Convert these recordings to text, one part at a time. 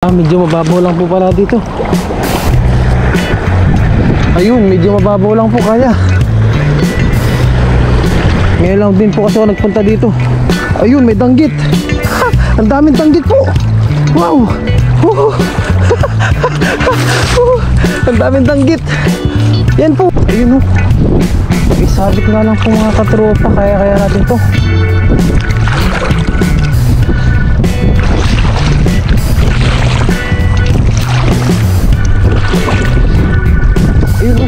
Medyo mababaw lang po pala dito. Ayun, medyo mababaw lang po kaya. Ngayon lang din po kasi ako nagpunta dito. Ayun, may danggit. Ha! Ang daming danggit po. Wow! Ang daming danggit. Yan po. Ayun o. Isabit nga lang po mga katropa. Kaya natin to. Ayun o.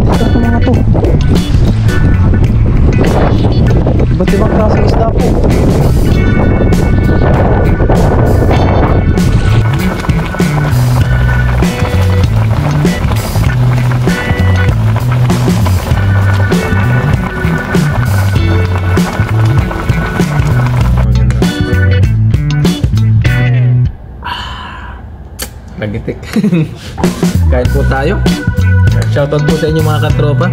Ito mga to. Iba't ibang klaseng isda po. Nagitik. Kain po tayo. Shoutout po sa inyo mga katropa.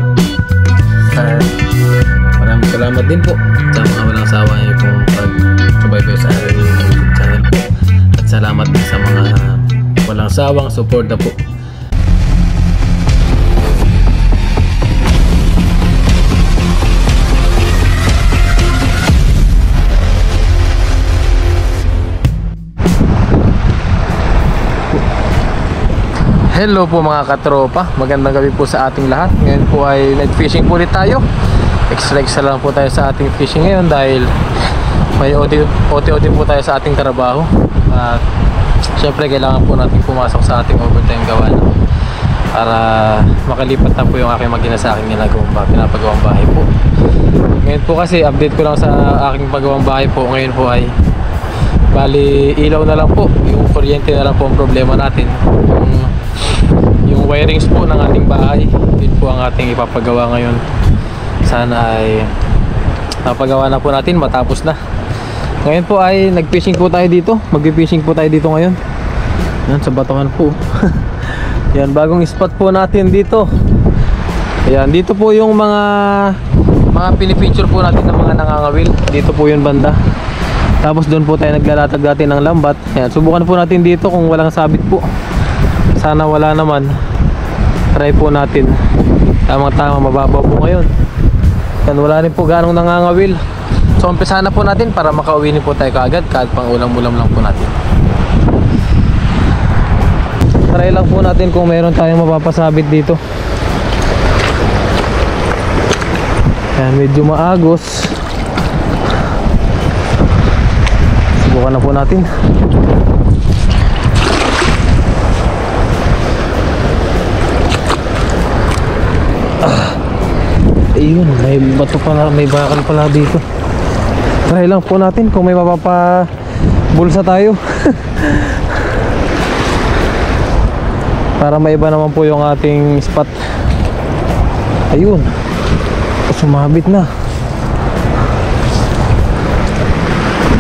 Maraming salamat din po sa mga walang sawa niyo pong pag-subaybay sa aking YouTube channel po. At salamat din sa mga walang sawang suporta po. Hello po mga katropa, magandang gabi po sa ating lahat. Ngayon po ay nag-fishing po ulit tayo. Extra lang po tayo sa ating fishing ngayon dahil may OT po tayo sa ating trabaho. At syempre kailangan po natin pumasok sa ating overtime gawa na para makalipat na po yung aking mag-ina sa aking pinapagawang bahay po. Ngayon po kasi update ko lang sa aking pagawang bahay po. Ngayon po ay bali ilaw na lang po, yung kuryente na lang po ang problema natin. Yung wirings po ng ating bahay, yun po ang ating ipapagawa ngayon. Sana ay napagawa na po natin, matapos na. Ngayon po ay nag-fishing po tayo dito. Mag-fishing po tayo dito ngayon. Yan, sa batuhan po. Yan, bagong spot po natin dito. Ayan, dito po yung mga pinipicture po natin ng mga nangangawil. Dito po yung banda. Tapos doon po tayo naglalatag natin ng lambat. Ayan, subukan po natin dito kung walang sabit po. Sana wala naman. Try po natin. Tamang-tama, mababaw po ngayon. Yan, wala rin po ganong nangangawil. So umpisa na po natin para makauwi po tayo kaagad. Kahit pang ulam-ulam lang po natin. Try lang po natin kung meron tayong mapapasabit dito. Yan, medyo maagos. Subukan na po natin. Ayun, may bato pala, may bakal pala dito. Try lang po natin kung may mapapabulsa tayo. Para maiba naman po yung ating spot. Ayun, sumabit na.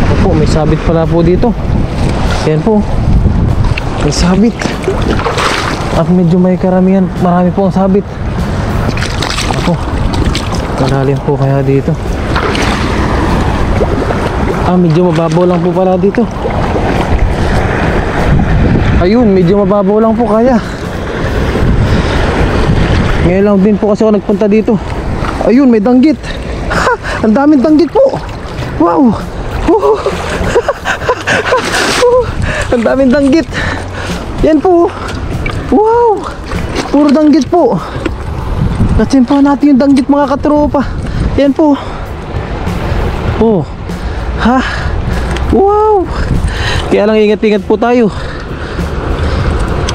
Ako po, may sabit pala po dito. Yan po, may sabit. At medyo may karamihan, marami po ang sabit. Ako, kalalim po kaya dito. Medyo mababaw lang po pala dito. Ayun, medyo mababaw lang po kaya. Ngayon lang din po kasi ako nagpunta dito. Ayun, may danggit. Ha! Ang daming danggit po. Wow! Ang daming danggit. Yan po. Wow! Puro danggit po. Natsimpa natin yung danggit mga katropa. Yan po. Oh. Ha? Wow. Kaya lang ingat-ingat po tayo.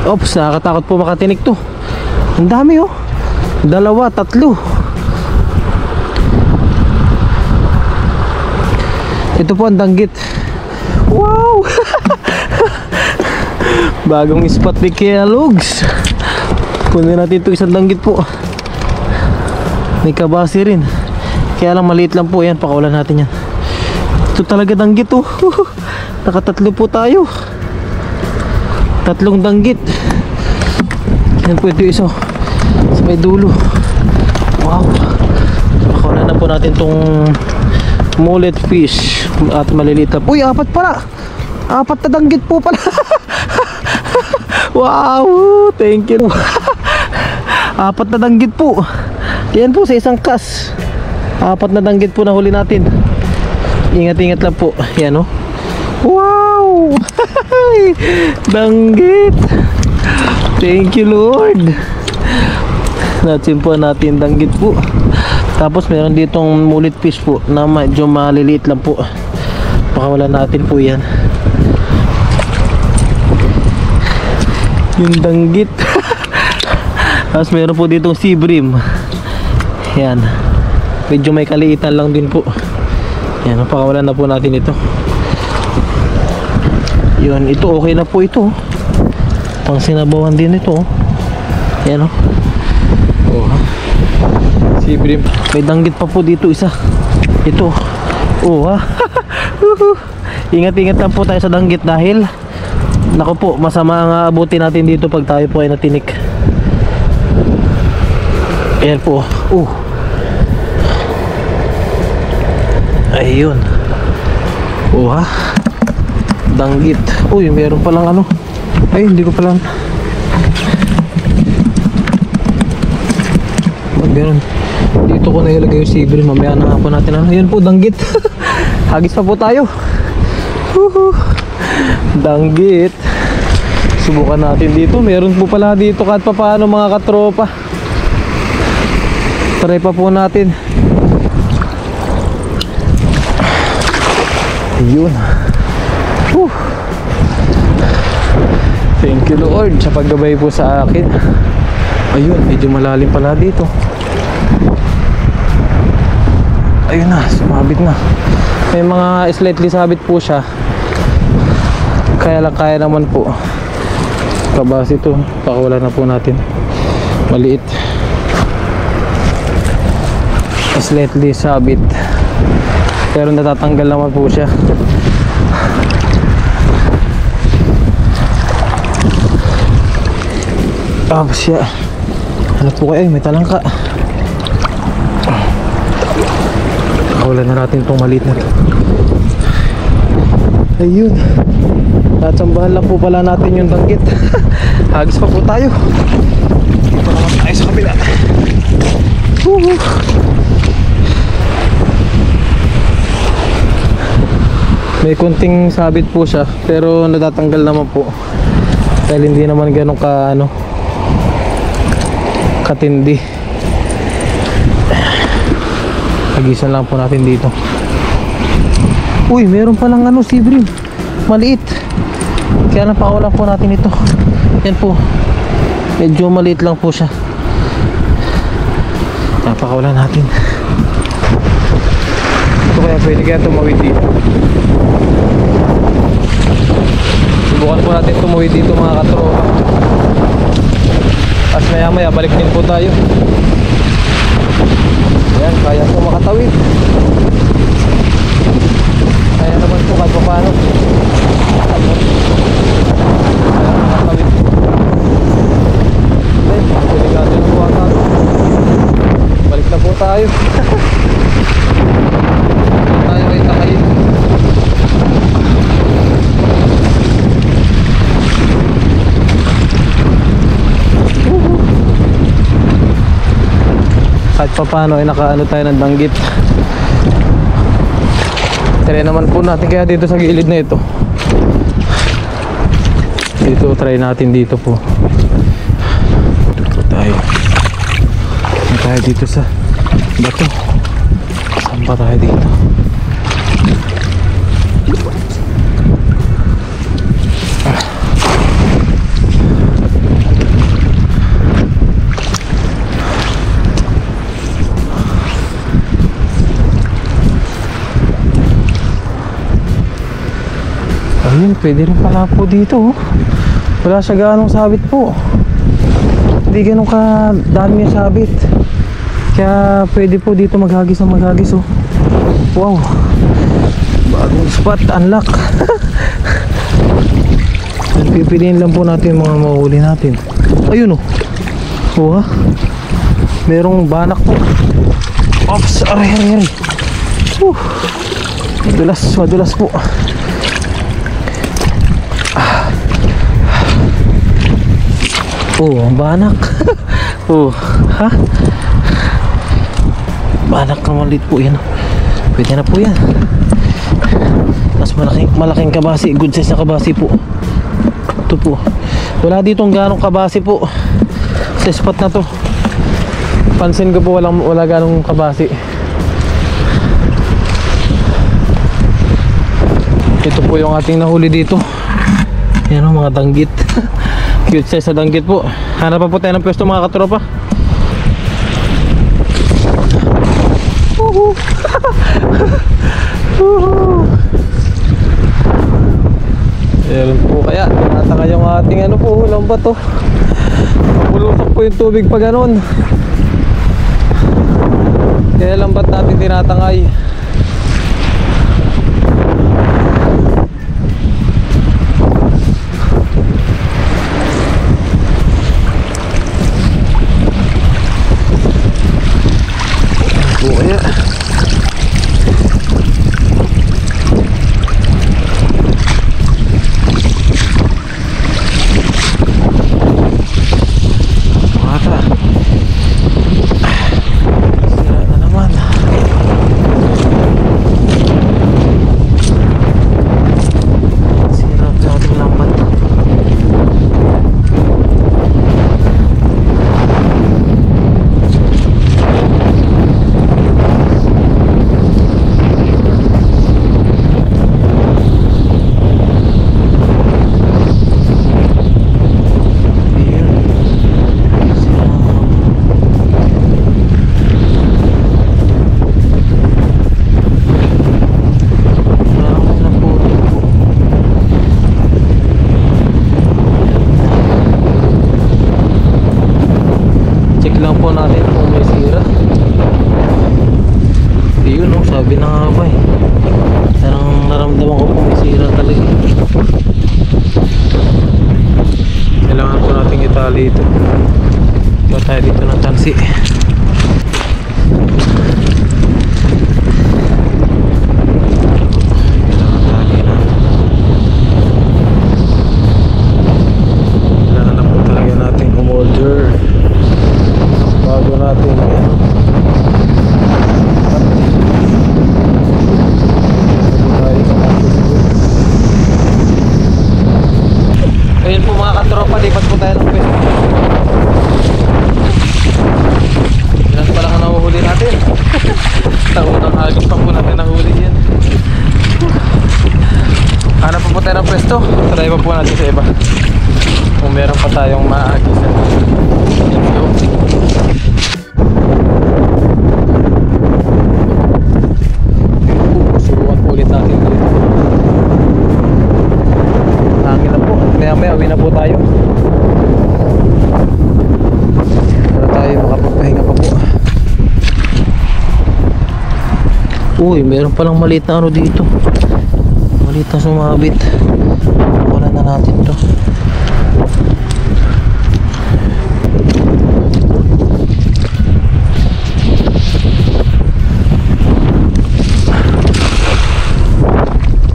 Oops, nakakatakot po makatinik to. Ang dami oh. 2, 3. Ito po ang danggit. Wow. Bagong spot ni Kuya Lugs. Kunin natin ito, isang danggit po. May kabasi rin. Kaya lang maliit lang po yan. Pakawalan natin yan. Ito talaga danggit oh. Nakatatlo po tayo. 3 danggit. Yan po ito isa sa may dulo. Wow. Pakawalan na po natin tong mullet fish. At maliliit na. Uy, 4 pala. 4 na danggit po pala. Wow, thank you. 4 na danggit po. Yan po sa isang kas. 4 na danggit po na huli natin. Ingat-ingat lang po. Yan o. Wow. Danggit. Thank you Lord. Natsimpuan natin danggit po. Tapos meron ditong mullet fish po na medyo maliliit lang po. Pakawalan natin po yan. Yung danggit. Tapos meron po ditong sea bream. Yan. Medyo may kaliitan lang din po. Yan, pakawalan na po natin ito. Yun, ito okay na po ito. Pang sinabawan din ito. Yan o. Oh. Sea bream. May danggit pa po dito isa. Ito. Oh ha. Ingat-ingat lang po tayo sa danggit dahil nako po, masama ang abutin natin dito pag tayo po ay natinik. Ayan po. Ayun. Oh ha. Danggit. Uy, meron palang ano. Ay, hindi ko palang. Meron. Dito ko na ilagay yung sea bream. Mamaya na po natin ano. Ayun po, danggit. Hagis pa po tayo. Danggit. Subukan natin dito. Meron po pala dito kahit pa paano mga katropa. Try pa po natin. Ayun. Thank you Lord sa paggabay po sa akin. Ayun, medyo malalim pala dito. Ayun na, sumabit na. May mga slightly sabit po siya. Kaya lang kaya naman po. Kabas ito, pakawala na po natin. Maliit. Slightly sabit. Pero natatanggal naman po siya. Siya. Hanap po kayo, may talangka. Pakawala na natin itong maliit na ito. Ayun. Natsambahan lang po pala natin yung danggit. Hagis pa po tayo. Dito naman tayo sa kabila. May kunting sabit po siya, pero natatanggal naman po. Dahil hindi naman ganun ka ano, katindi. Hagisan lang po natin dito. Uy, meron palang ano, sea bream. Maliit. Kaya lang pakawala po natin ito. Yan po. Medyo maliit lang po siya. Napakawala natin. Ito kaya pwede kaya tumawid dito. Subukan po natin tumawid dito mga katropa. As maya maya balik din po tayo. Ayan, kaya po makatawid. Kaya naman po kahit pa paano. Kaya makatawid. Okay, delikado na po ata. Balik na po tayo. Tayo ay takayin. Kahit pa paano ay nakaano tayo ng danggit. Try naman po natin kaya dito sa gilid na ito. Dito try natin dito po. Tayo dito sa bato. Saan pa tayo dito? Ayun, pwede rin pala po dito. Wala siya ganong sabit po. Hindi ganong kadami yung sabit. Kaya pwede po dito maghagis ng maghagis oh. Wow, bagong spot, unlock. Pipiliin lang po natin yung mga mahuli natin. Ayun oh. Oh ha. Merong banak po. Ops, aray. Madulas po. Oh, ang banak. Oh, ha? Banak na maliit po yan. Pwede na po yan. Mas malaking kabasi. Good size na kabasi po. Ito po. Wala ditong ganong kabasi po sa spot na to. Pansin ko po wala ganong kabasi. Ito po yung ating nahuli dito. Yan o, mga danggit. Cute size na danggit po. Hanap pa po tayo ng pwesto mga katropa. Meron po kaya tinatanga yung ating ano po, lambat to. Mapulusok po yung tubig pa ganon. Kaya lambat natin tinatangay. Po kaya lang po natin kung may sira. Yun o, sabi na nga ba eh. Parang naramdaman ko kung may sira talaga. Kailangan po natin itali ito. Iba tayo dito ng tansi. Kailangan na po talaga natin umorder bago natin ayun po mga katropa, lipat po tayo ng pwesto. Ilan pa lang ang nahuhuli natin. Taunang agos pa po natin nahuli yan. Hanap po tayo ng pwesto. Try pa po natin sa iba kung meron pa tayong maagisan. Let's go. Subukan po ulit natin dito. Hangin na po. Maya uwi na po tayo para tayo makapagpahinga pa po. Uy, meron palang maliit na ano dito. Maliit na sumabit. Wala na natin to.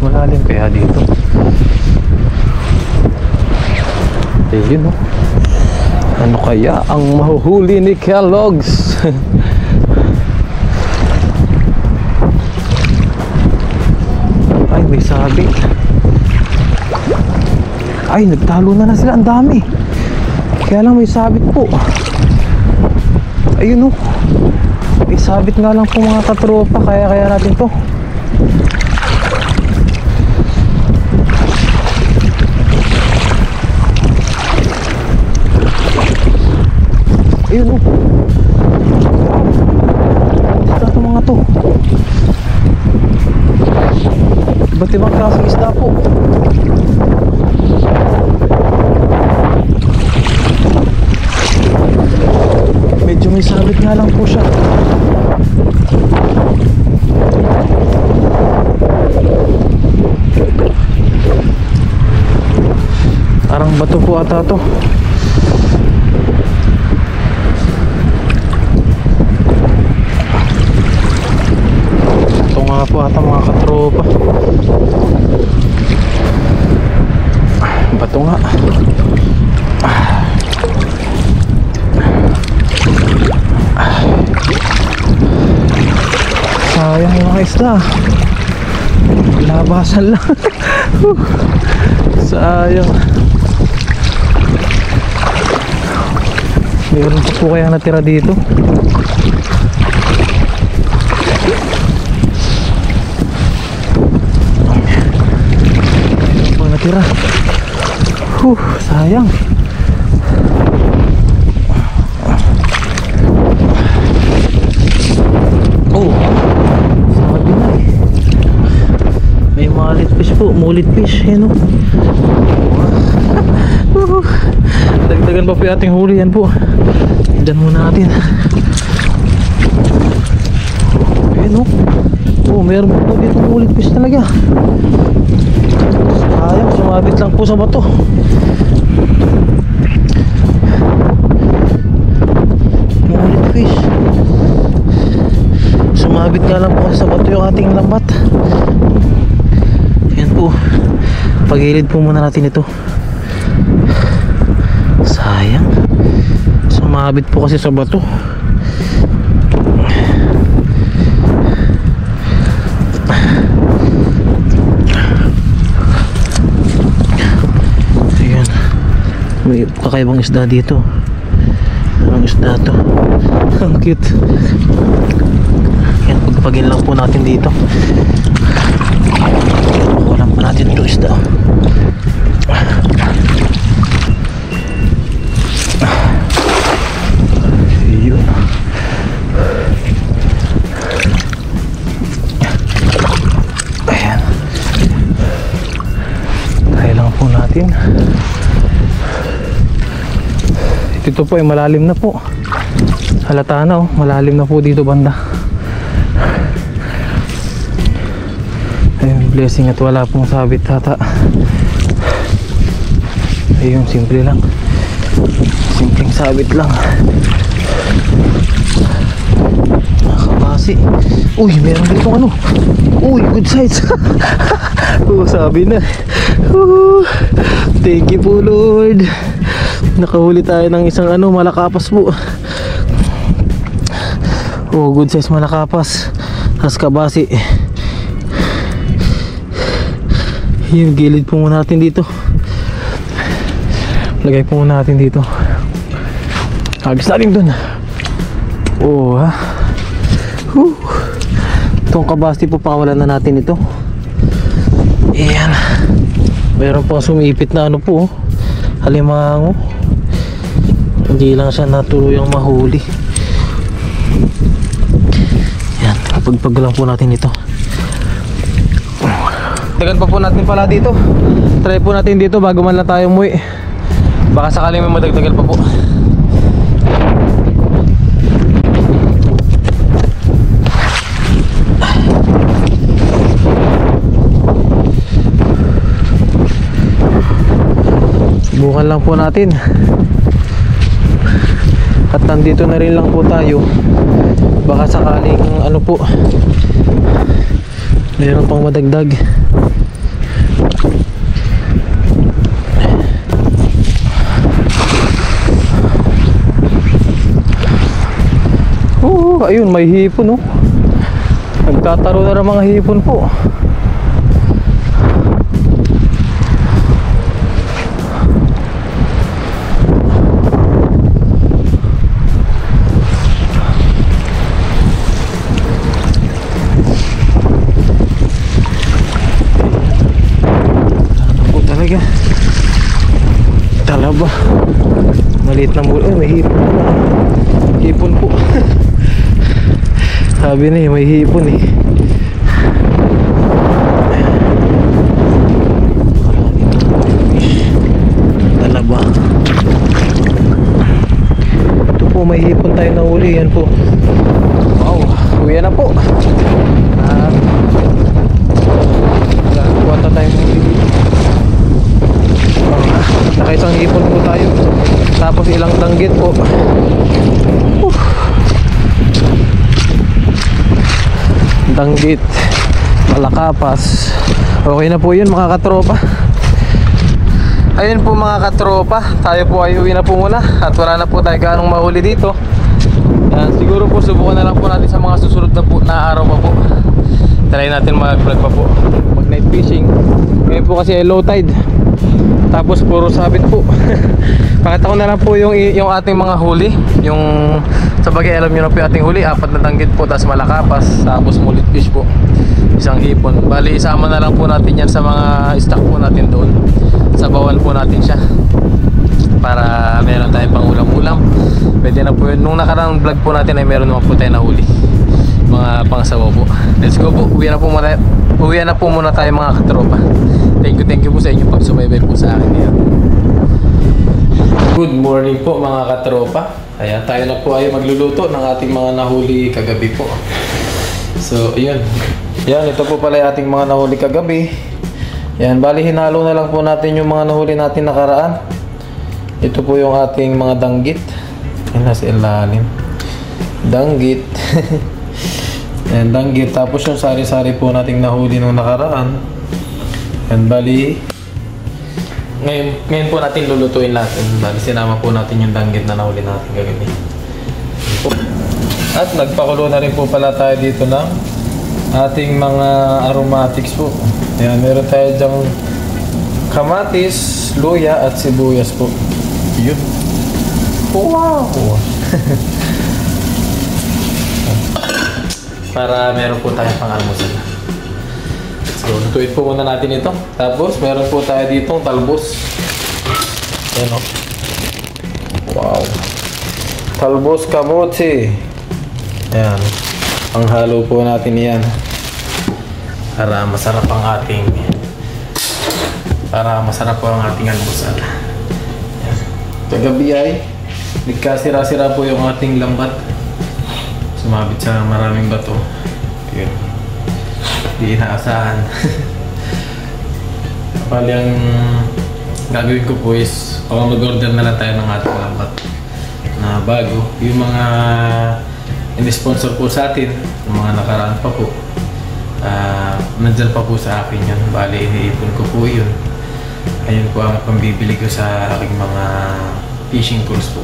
Malalim kaya dito. Ayun o. Ano kaya ang mahuhuli ni Kellogg's? Ay, may sabit. Ay, nagtalo na sila. Ang dami. Kaya lang may sabit po. Ayun o. May sabit nga lang po mga katropa. Kaya natin to. Ayun o. Ito mga to. Iba't ibang klaseng isda po. Medyo may sabit nga lang po siya. Parang bato po ata to. Ito nga po ata mga katropa. Bato nga. sayang yung mga isda. Labasan lang. Sayang. Meron pa po kaya natira dito. Meron pa natira. Sayang. Oh, sabi na eh. May mullet fish po, mullet fish, yan o. Dagdagan pa po yung ating huli, yan po. Tignan muna natin. Yan o. Oh, meron po dito mullet fish talaga. Sayang, sumabit lang po sa bato. Mullet fish. Sumabit nga lang po sa bato yung ating lambat. Yan po. Pagilid po muna natin ito. Sayang. Sumabit po kasi sa bato. Ayan. May kakaibang isda dito. Anong isda to? Ang cute. Yan, pagpagin lang po natin dito. Kulang pa natin ito isda. Yun. Ayan. Try lang po natin. Ito po ay malalim na po. Halata na oh, malalim na po dito banda. Ayun, blessing at wala pong sabit hata. Ayun, simple lang. Simpleng sabit lang. Nakabasi. Uy, meron dito ano. Uy, good size. Sabi na. Thank you po Lord. Nakahuli tayo ng isang ano, malakapas po. Oh, good size malakapas. Has kabasi. Yung gilid po muna natin dito. Lagay po muna natin dito. Agis natin dun. Oh ha. Itong kabasi po, pakawalan na natin ito. Ayan. Meron pang sumipit na ano po, halimango. Hindi lang siya natuluyang mahuli. Yan, pagpag lang po natin ito. Tagan pa po natin pala dito. Try po natin dito bago man lang tayo umuwi. Baka sakaling may madagdagan pa po. Subukan lang po natin. At nandito na rin lang po tayo. Baka sakaling ano po, meron pang madagdag. Oh, ayun, may hipon oh. Nagtataro na ng mga hipon po. Talaba. Maliit na mula. May hipon po. Hipon po. Sabi na may hipon eh. Talaba. Ito po, may hipon tayo na uli. Yan po. Wow, uwi na po. Kuha na tayo uli dito. Nakaisang hipon po tayo. Tapos ilang danggit po. Danggit, malakapas. Okay na po yun mga katropa. Ayun po mga katropa, tayo po ay uwi na po muna. At wala na po tayo ganong mahuli dito. Siguro po subukan na lang po natin sa mga susunod na, po, na araw pa po. try natin mag-vlog pa po, mag night fishing. Ngayon po kasi ay low tide, tapos puro sabit po. Pakita ko na lang po yung ating mga huli. Yung sa bagay, alam nyo na po yung ating huli, 4 na danggit po, tapos malakapas, tapos mullet fish po, isang hipon. Bali isama na lang po natin yan sa mga stock po natin doon, sabawan po natin siya para meron tayong pang ulam-ulam. Pwede na po yun. Nung nakarang vlog po natin ay meron naman po tayo na huli, mga pangsabaw po. Let's go po, uwi na po muna tayo mga katropa. Thank you po sa inyong pagsubaybay po sa akin ngayon. Good morning po mga katropa. Ayan, tayo na po ay magluluto ng ating mga nahuli kagabi po. So ayun, yan, ito po pala yung ating mga nahuli kagabi. Yan, bali hinalo na lang po natin yung mga nahuli natin nakaraan. Ito po yung ating mga danggit. Yan, nasa ilalim. Danggit. Yan, danggit. Tapos yung sari-sari po nating nahuli nung nakaraan. Yan, bali ngayon po natin lulutuin natin. Bali sinama po natin yung danggit na nahuli natin kagabi. At nagpakulo na rin po pala tayo dito ng ating mga aromatics po. Yan, meron tayo dyang kamatis, luya at sibuyas po. Yun. Wow! Para meron po tayong pang-almusal. So, lutuin po muna natin ito. Tapos, meron po tayo ditong talbos. Yan o. Wow! Talbos kamote. Yan. Panghalo po natin yan. Para masarap po ang ating almusal. Kagabi ay nagkasira-sira po yung ating lambat. Sumabit sa maraming bato. Yun. Di inaasahan. Bali ang gagawin ko po is mag-order na lang tayo ng ating lambat na bago. Yung mga in-sponsor po sa atin, yung mga nakaraan pa po, nandyan pa po sa akin yan. Bali iniipon ko po yun. Ayun po ang pambibili ko sa aking mga fishing tools po.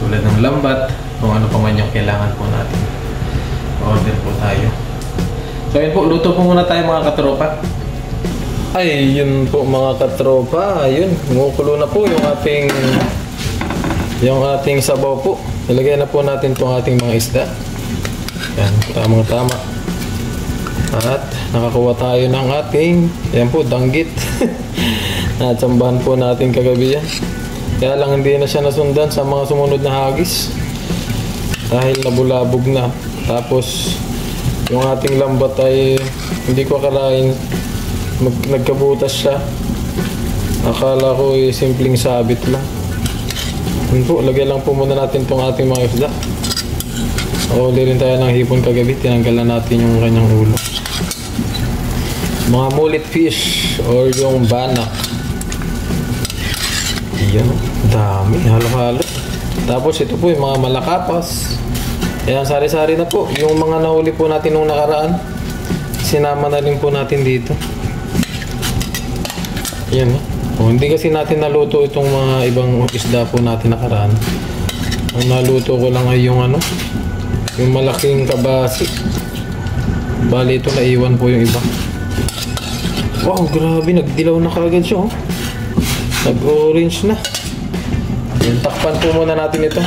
Tulad ng lambat, kung ano pa man yung kailangan po natin. Order po tayo. So ayun po, luto po muna tayo mga katropa. Ay, yun po mga katropa. Ayun, kumukulo na po yung ating sabaw po. Ilagay na po natin itong ating mga isda. Yan, tamang-tama. At nakakuha tayo ng ating, yan po, danggit. Natsambahan po natin kagabi yan. Kaya lang hindi na siya nasundan sa mga sumunod na hagis. Dahil nabulabog na. Tapos, yung ating lambat ay hindi ko akalain nagkabutas siya. Akala ko simpleng sabit lang. Yun po, lagay lang po muna natin itong ating mga isda. Nakahuli rin tayo ng hipon kagabi. Tinanggalan natin yung kanyang ulo. Mga mullet fish or yung banak. Yan, dami, halo-halo. Tapos ito po yung mga malakapas. Ayan, sari-sari na po. Yung mga nahuli po natin nung nakaraan, sinama na rin po natin dito. Yan. Hindi kasi natin naluto itong mga ibang isda po natin nakaraan. Ang naluto ko lang ay yung yung malaking kabasi. Bali ito naiwan po yung iba. Wow, grabe, nagdilaw na kagad siya. Nag-orange na. Yan, takpan po muna natin ito.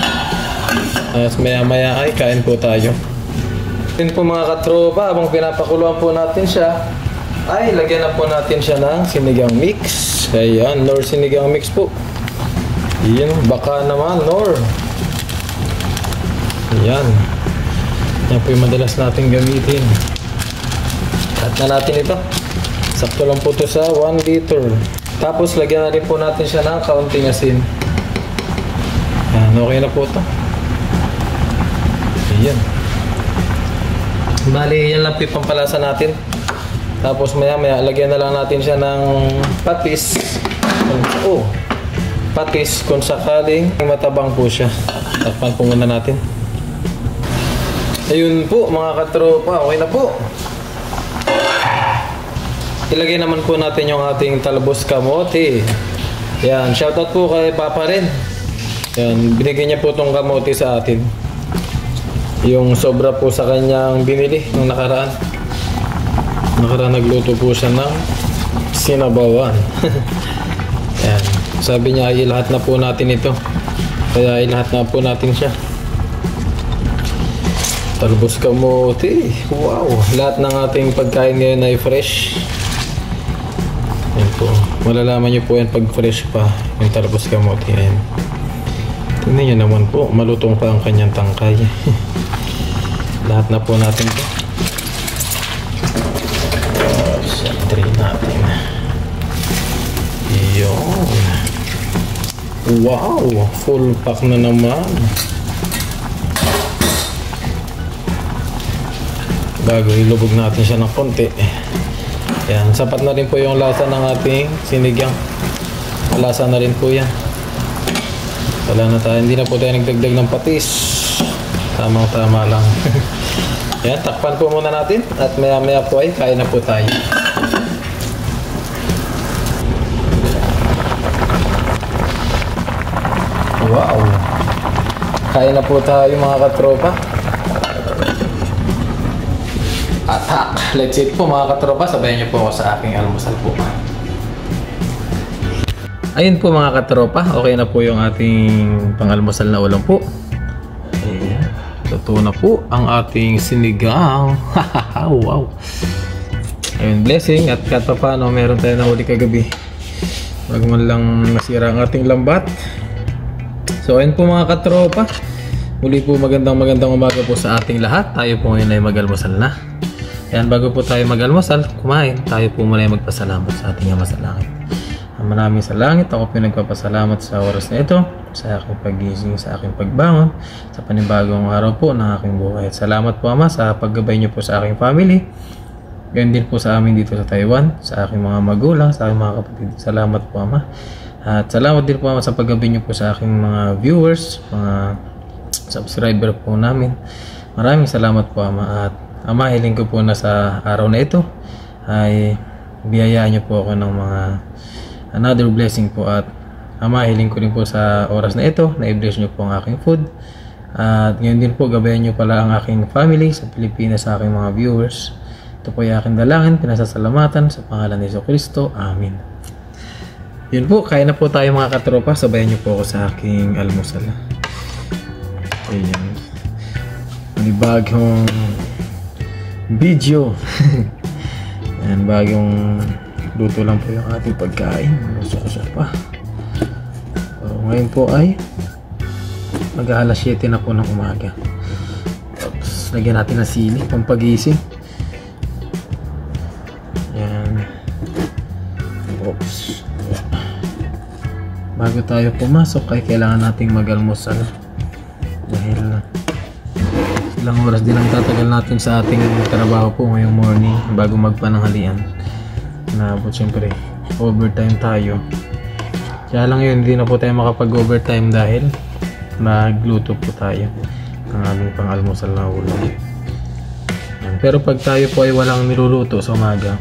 As maya-maya ay kain po tayo. Yan po mga katropa, habang pinapakuluan po natin siya, ay lagyan na po natin siya ng sinigang mix. Ayan, Nor sinigang mix po. Yan, baka naman Nor. Ayan. Yan po yung madalas natin gamitin. Cut na natin ito. Sakto lang po ito sa 1 liter. Tapos lagyan na rin po natin siya ng kaunting asin. Ayan, okay na po ito. Ayan. Bali, yan lang po yung pampalasa natin. Tapos maya-maya, lagyan na lang natin siya ng patis. Patis kung sakaling matabang po siya. Takpan po muna natin. Ayun po mga katropa, okay na po. Ilagay naman po natin yung ating talbos kamote. Yan, shoutout po kay Papa rin. Yan, binigyan niya po itong kamote sa atin. Yung sobra po sa kanyang binili nung nakaraan. Nakaraan nagluto po siya ng sinabawan. Yan. Sabi niya ay lahat na po natin ito. Kaya ilahat na po natin siya. Talbos kamote. Wow. Lahat ng ating pagkain ngayon ay fresh. Yan po. Malalaman niyo po yan pag fresh pa. Yung talbos kamote. Yan. Tingnan niyo naman po. Malutong pa ang kanyang tangkay. Lahat na po natin ito. Try natin. Yun. Wow, full pack na naman. Bago ilubog natin siya ng konti. Yan, sapat na rin po yung lasa ng ating sinigang. Lasa na rin po yan. Wala na tayo, hindi na po tayo nagdagdag ng patis. Tamang tama lang. Yan, takpan po muna natin at maya maya po ay kain na po tayo. Wow! Kain na po tayo mga katropa. Attack! Let's eat po mga katropa. Sabayan niyo po ako sa aking almusal po. Ayun po mga katropa. Okay na po yung ating pangalmusal na ulam po. Ayan. Totoo na po ang ating sinigang. Wow! Ayun, blessing. At kahit pa paano meron tayo na huli kagabi. Wag man lang masira ang ating lambat. So ayun po mga katropa, muli po magandang umaga po sa ating lahat. Tayo po ngayon ay mag-almusal na. Yan, bago po tayo mag-almusal, kumain, tayo po muna ay magpasalamat sa ating Ama sa Langit. Maraming salamat, ako po nagpapasalamat sa oras na ito, sa aking pagising, sa aking pagbangon, sa panibagong araw po ng aking buhay. At salamat po Ama sa paggabay niyo po sa aking family. Ganyan din po sa amin dito sa Taiwan, sa aking mga magulang, sa aking mga kapatid. Salamat po Ama. At salamat din po sa paggabi niyo po sa aking mga viewers, mga subscriber po namin. Maraming salamat po Ama. At Ama, hiling ko po na sa araw na ito ay biyayaan niyo po ako ng mga another blessing po. At Ama, hiling ko rin po sa oras na ito na i-bless niyo po ang aking food. At ngayon din po gabayan niyo pala ang aking family sa Pilipinas, sa aking mga viewers. Ito po ay aking dalangin, pinasasalamatan sa pangalan ni Jesucristo. Amen. Yun po, kain na po tayo mga katropa. Sabayan niyo po ako sa aking almusal. Ayan. May bagong video. Ayan, bagong luto lang po yung ating pagkain. Lusok-lusok pa. So, ngayon po ay mag-alas 7 na po ng umaga. Tapos, lagyan natin ng sili, pampagising. Ayan. Oops. Bago tayo pumasok ay kailangan nating mag-almusal dahil ilang oras din ang tatagal natin sa ating trabaho po ngayong morning bago magpananghalian. Naabot siyempre overtime tayo, kaya lang yun hindi na po tayo makapag-overtime dahil nagluto po tayo ng aming pang-almusal na ulam. Pero pag tayo po ay walang niluluto sa umaga,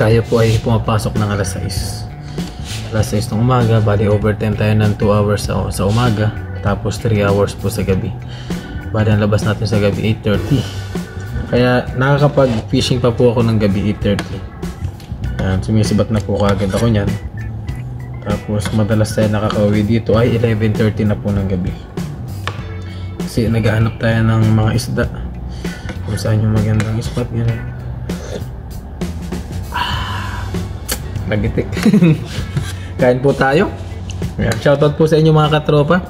tayo po ay pumapasok ng alas 6 ng umaga, bali overtime tayo ng 2 hours sa umaga, tapos 3 hours po sa gabi. Bali ang labas natin sa gabi 8:30. Kaya nakakapag fishing pa po ako ng gabi 8:30. Yan, sumisibat na po kaagad ako niyan. Tapos madalas tayo nakakauwi dito ay 11:30 na po ng gabi. Kasi naghahanap tayo ng mga isda kung saan yung magandang spot gano'n. Nagitik. Kain po tayo. Shoutout po sa inyo mga katropa.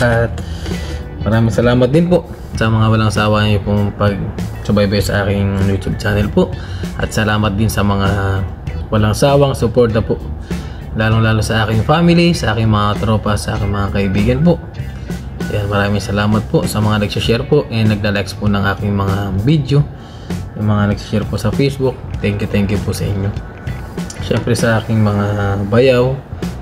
At maraming salamat din po sa mga walang sawa niyo pong pag-subaybay sa aking YouTube channel po. At salamat din sa mga walang sawang suporta po. Lalong-lalo sa aking family, sa aking mga tropa, sa aking mga kaibigan po. Yan, maraming salamat po sa mga nagsishare po and nagda-likes po ng aking mga video. Yung mga nagsishare po sa Facebook. Thank you po sa inyo. Siyempre sa aking mga bayaw,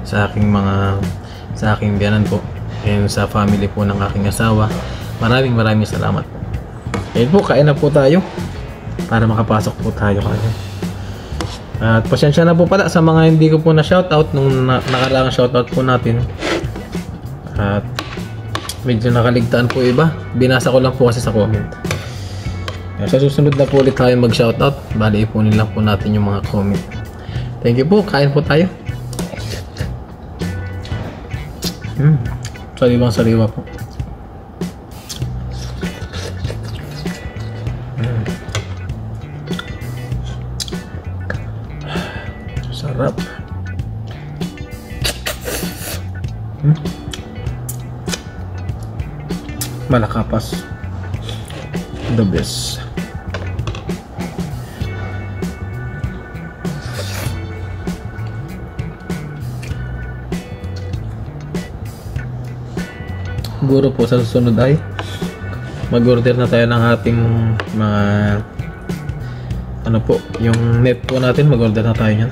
sa aking biyanan po, and sa family po ng aking asawa, maraming salamat po. Ayun po, kain na po tayo para makapasok po tayo kagad. At pasensya na po pala sa mga hindi ko po na shoutout nung nakaraang shoutout po natin. At medyo nakaligtaan po iba, binasa ko lang po kasi sa comment. Sa susunod na po ulit tayo mag-shoutout. Bali, ipunin lang po natin yung mga comment. Thank you po. Kain po tayo. Sariwang sariwa po. Sarap. Malakapas. The best. Siguro po sa susunod ay mag-order na tayo ng ating mga ano po, yung net po natin, mag-order na tayo niyan.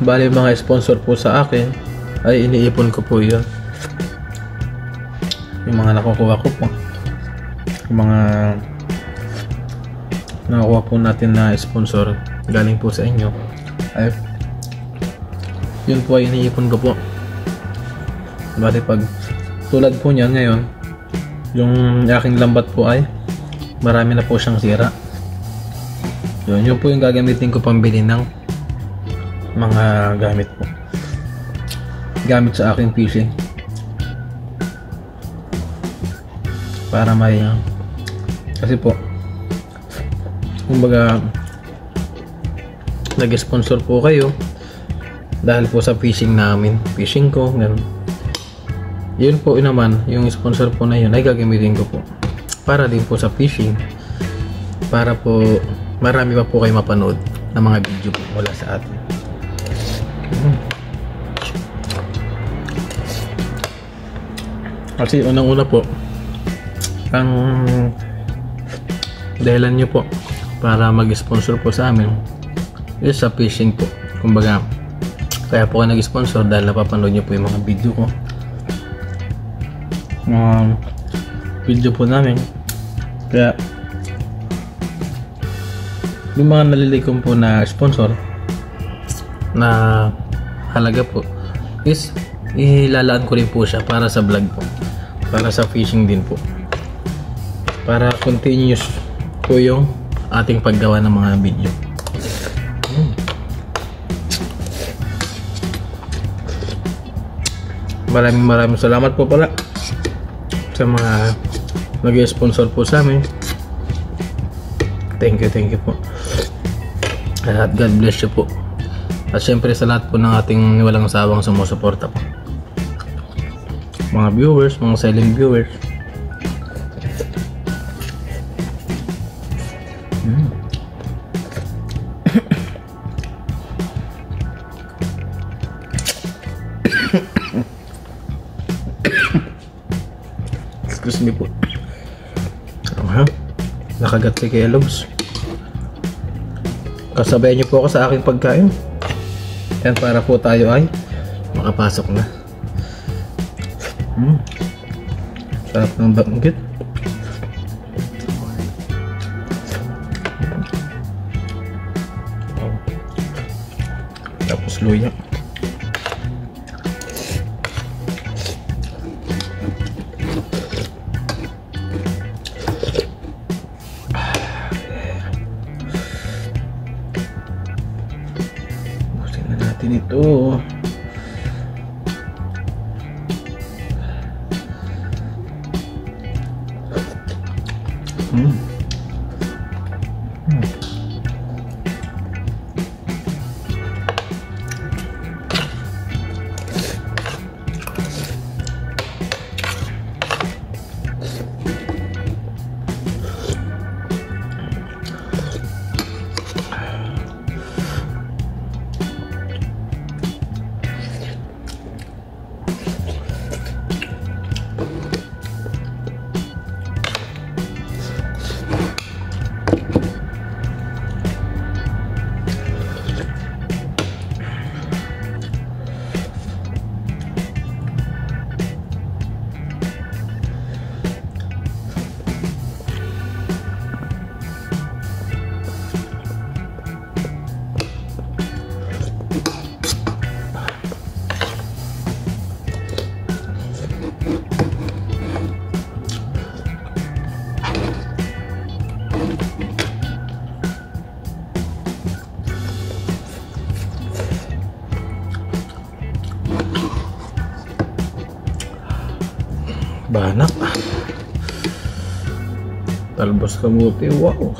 Bali, mga sponsor po sa akin ay iniipon ko po yun. Yung mga nakukuha ko po, yung mga nakukuha po natin na sponsor galing po sa inyo ay yun po ay iniipon ko po. Bali, pag tulad po niyan ngayon, yung aking lambat po ay marami na po siyang sira. Yun po yung gagamitin ko pambili ng mga gamit po, gamit sa aking PC, para may kasi po kumbaga nag-sponsor po kayo dahil po sa fishing namin, fishing ko, ganun. Yun po naman, yung sponsor po na yun ay gagamitin ko po para din po sa fishing, para po marami pa po kayo mapanood ng mga video po mula sa atin. Kasi unang-una po, ang dahilan nyo po para mag-sponsor po sa amin is sa fishing po. Kumbaga, kaya po kayo nag-sponsor dahil napapanood nyo po yung mga video ko, video po namin. Kaya yung mga nalilikom po na sponsor na halaga po is ilalaan ko rin po siya para sa vlog po, para sa fishing din po, para continuous po yung ating paggawa ng mga video. Maraming salamat po pala sa mga nag-sponsor po sa amin. Thank you po. At God bless you po. At syempre sa lahat po ng ating walang sawang sumusuporta po. Mga viewers, mga silent viewers. Excuse me po. Nakagat si Kuya Logs. Kasabayan niyo po ako sa aking pagkain. Yan, para po tayo ay makapasok na. Sarap ng banggit. Tapos luya. Busin na natin ito. Banak. Talbos kamuti. Wow.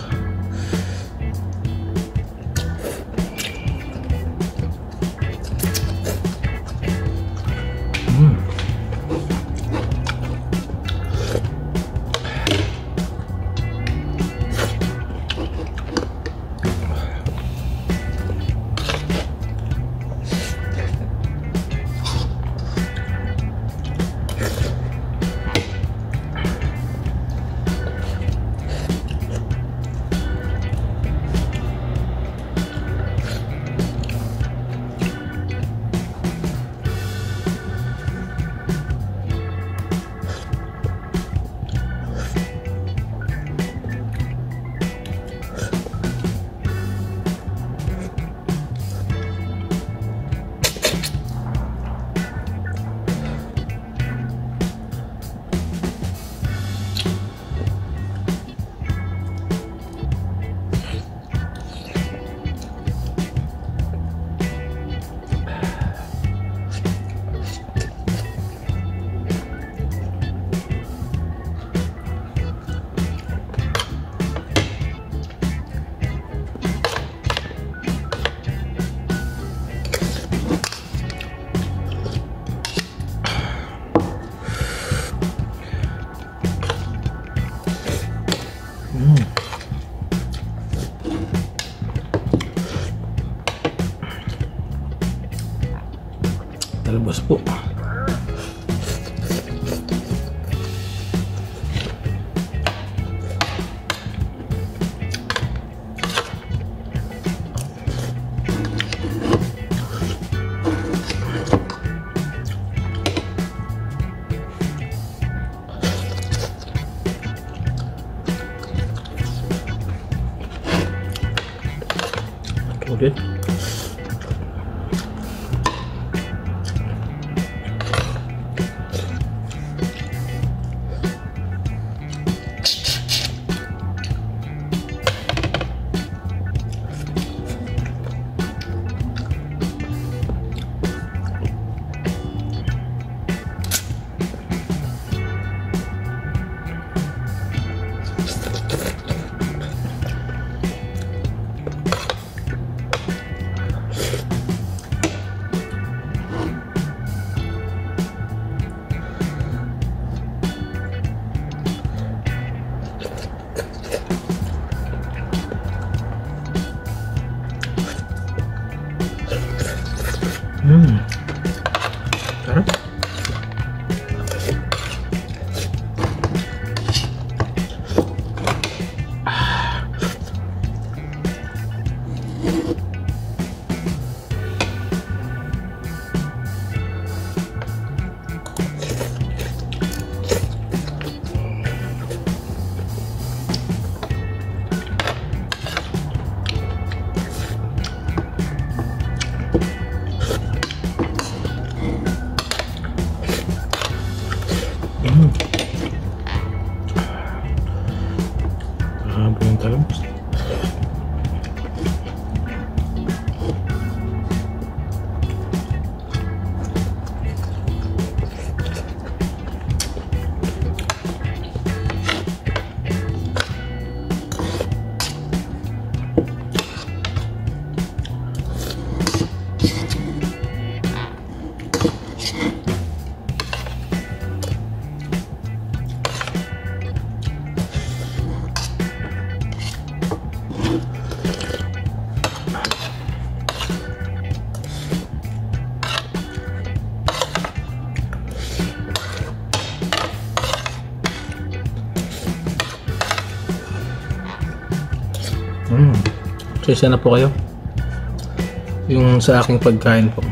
Talbos po. Okay. Sarap. Grabe yung talbos. Sisa na po kayo yung sa aking pagkain po.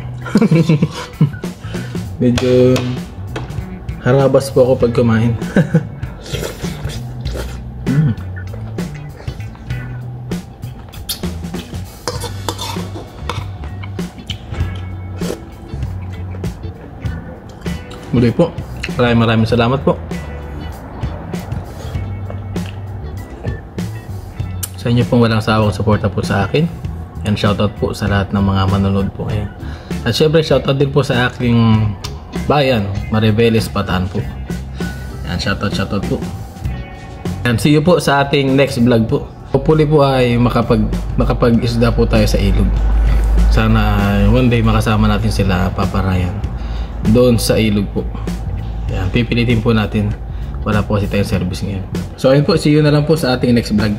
Medyo harabas po ako pag kumain. Muli po, maraming salamat po sa inyo pong walang sawang suporta po sa akin, and shoutout po sa lahat ng mga manonood po ngayon. At syempre shoutout din po sa aking bayan, Maribeles, Bataan po. Yan, shoutout po. And see you po sa ating next vlog po. Hopefully po ay makapag-isda po tayo sa ilog. Sana one day makasama natin sila Papa Ryan doon sa ilog po. Yan, pipilitin po natin. Wala po kasi tayong service ngayon. So ayun po, see you na lang po sa ating next vlog.